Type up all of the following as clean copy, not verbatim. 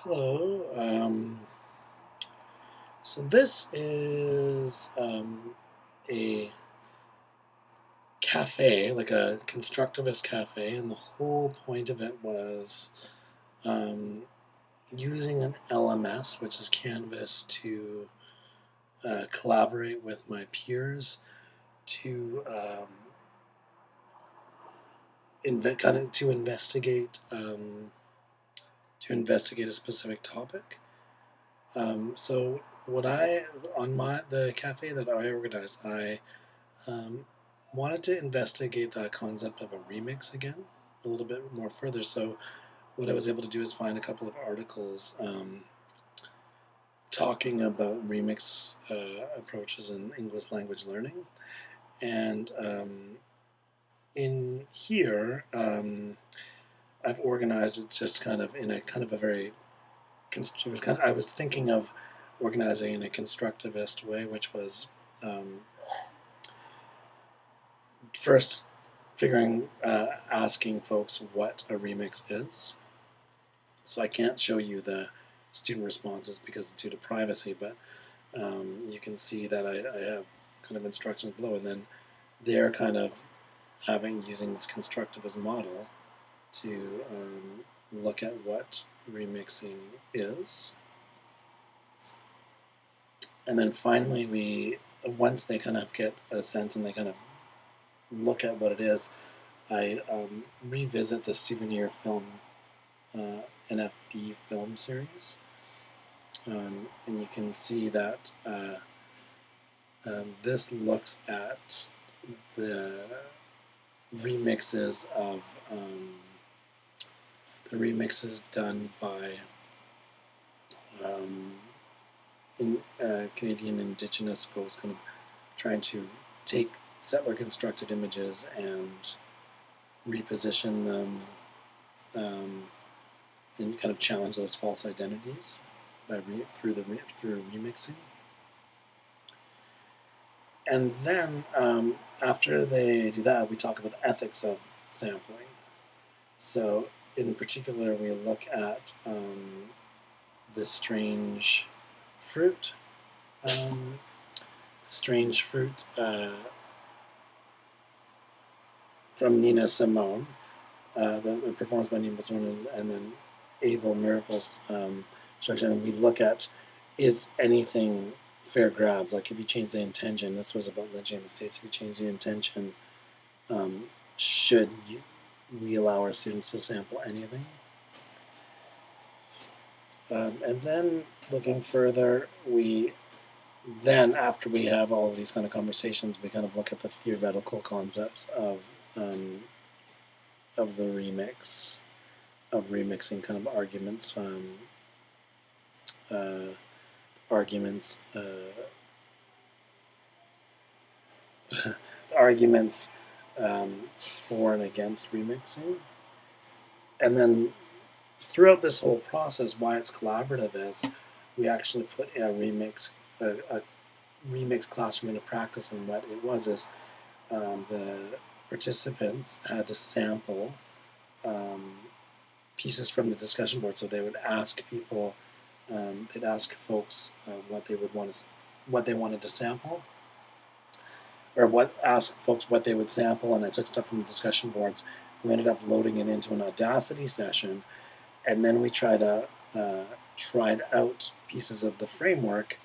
Hello. So this is a cafe, like a constructivist cafe, and the whole point of it was um, using an LMS, which is Canvas, to collaborate with my peers to kind of to investigate a specific topic. So what I on my the cafe that I organized, I um, wanted to investigate the concept of a remix again a little bit more further. So what I was able to do is find a couple of articles talking about remix approaches in English language learning, and in here I've organized it just kind of in a kind of a very it was kind of, I was thinking of organizing in a constructivist way, which was um, first asking folks what a remix is. So I can't show you the student responses because it's due to privacy, but you can see that I have kind of instructions below, and then they're kind of using this constructivist model to look at what remixing is. And then finally, once they kind of get a sense and they kind of look at what it is, I revisit the souvenir film NFB film series, and you can see that this looks at the remixes of done by Canadian Indigenous folks, kind of trying to take settler constructed images and reposition them and kind of challenge those false identities through remixing. And then after they do that, we talk about the ethics of sampling. So in particular, we look at the strange fruit. From Nina Simone, that performs by Nina Simone, and then Abel Miracle's structure. And we look at, is anything fair grabs? Like if you change the intention, this was about lynching in the States, if you change the intention, should we allow our students to sample anything? And then looking further, after we have all of these kind of conversations, we kind of look at the theoretical concepts of the remixing kind of arguments, arguments for and against remixing, and then throughout this whole process, why it's collaborative is we actually put a remix classroom into practice, and what it was is the participants had to sample pieces from the discussion board. So they would ask people, they'd ask folks what they wanted to sample, or ask folks what they would sample, and I took stuff from the discussion boards. We ended up loading it into an Audacity session, and then we tried out pieces of the framework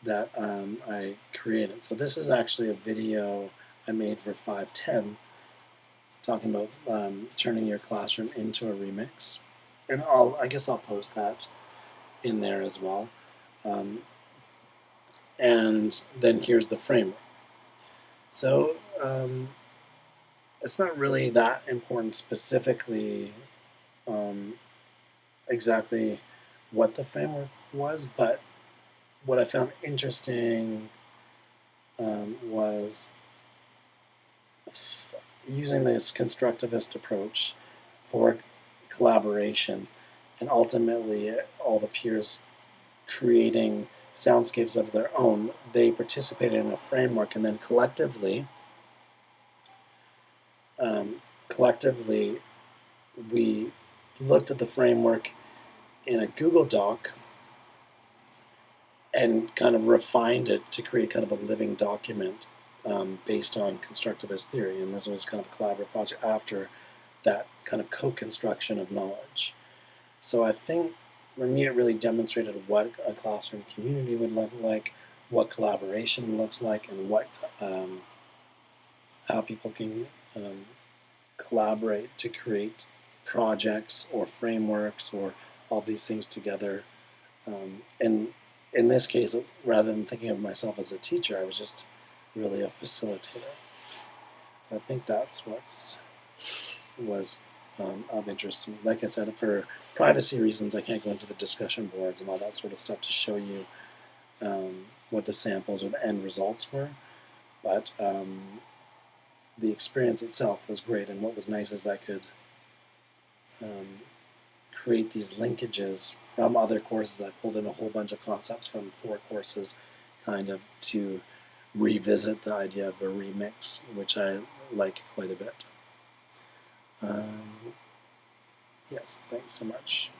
that I created. So this is actually a video I made for 510 talking about turning your classroom into a remix. And I guess I'll post that in there as well. And then here's the framework. So it's not really that important specifically exactly what the framework was, but what I found interesting was using this constructivist approach for collaboration, and ultimately all the peers creating soundscapes of their own. They participated in a framework, and then collectively we looked at the framework in a Google Doc and kind of refined it to create kind of a living document based on constructivist theory. And this was kind of a collaborative project after that kind of co-construction of knowledge. So I think for me it really demonstrated what a classroom community would look like, what collaboration looks like, and what how people can collaborate to create projects or frameworks or all these things together. And in this case, rather than thinking of myself as a teacher, I was just really a facilitator. So I think that's what was of interest to me. Like I said, for privacy reasons, I can't go into the discussion boards and all that sort of stuff to show you what the samples or the end results were. But the experience itself was great, and what was nice is I could create these linkages from other courses. I pulled in a whole bunch of concepts from 4 courses kind of to revisit the idea of a remix, which I like quite a bit. Yes, thanks so much.